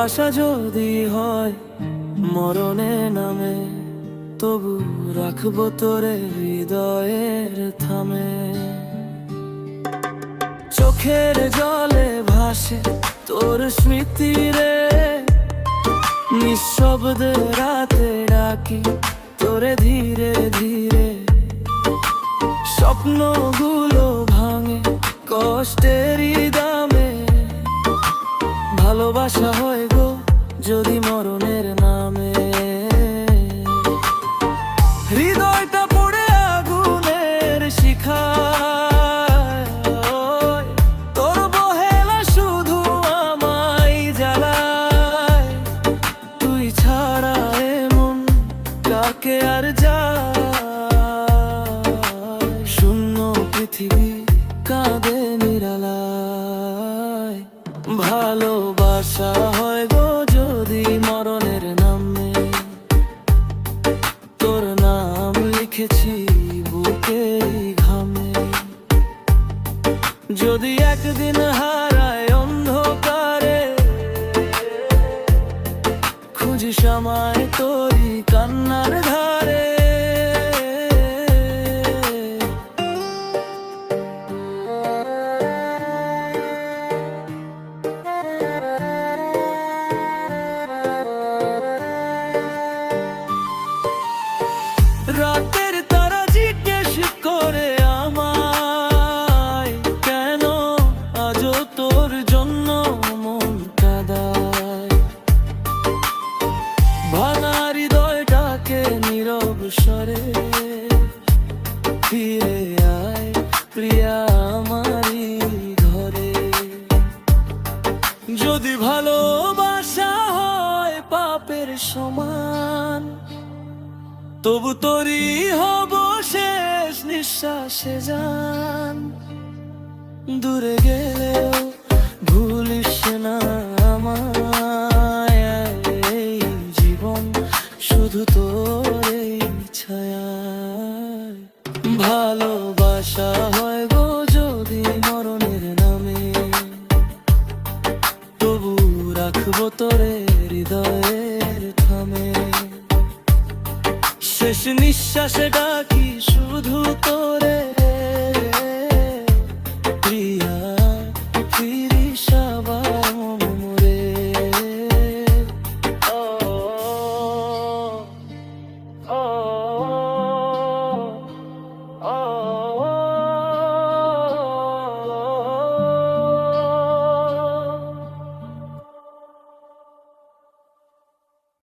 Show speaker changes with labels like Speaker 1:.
Speaker 1: ভালোবাসা যদি হয় মরণে নামে, তবু রাখবো তোরে হৃদয়ের থামে। চোখের জলে ভাসে তোর স্মৃতি রে, নিঃশব্দে রাতে ডাকি তোরে ধীরে ধীরে। স্বপ্নগুলো ভাঙে কষ্টেরই দামে, ভালোবাসা হয় গো যদি মরণের নামে। হৃদয়টা পড়ে আগুনের শিখায়, তোর বহেলা শুধু আমায় জ্বালায়। তুই ছাড়া এমন কাকে আর যায়, শূন্য পৃথিবী কাঁদে নিরালায়। ভালোবাসা হয় গো যদি মরণের নামে, তোর নাম লিখেছি বুকে ঘামে। যদি একদিন হারায় অন্ধকারে, খুঁজিস আমায় তোরই কান্নার ধারে। রাতের তারা জিজ্ঞেস করে আমায়, কেন আজও তোর জন্য মন কাঁদায়। ভাঙা হৃদয়টাকে নীরব স্বরে ফিরে আয় প্রিয়া আমারই ঘরে। যদি ভালোবাসা হয় পাপের সমান, তবু তোরই হব শেষ নিঃশ্বাসে জান। দূরে গেলেও ভুলিস না আমায়, এই জীবন শুধু তোর এই ছায়ায়। ভালোবাসা হয় গো যদি মরণের নামে, তবু রাখবো তোরে হৃদয়ের থামে। শেষ নিঃশ্বাসে ডাকি শুধু তোরে প্রিয়া।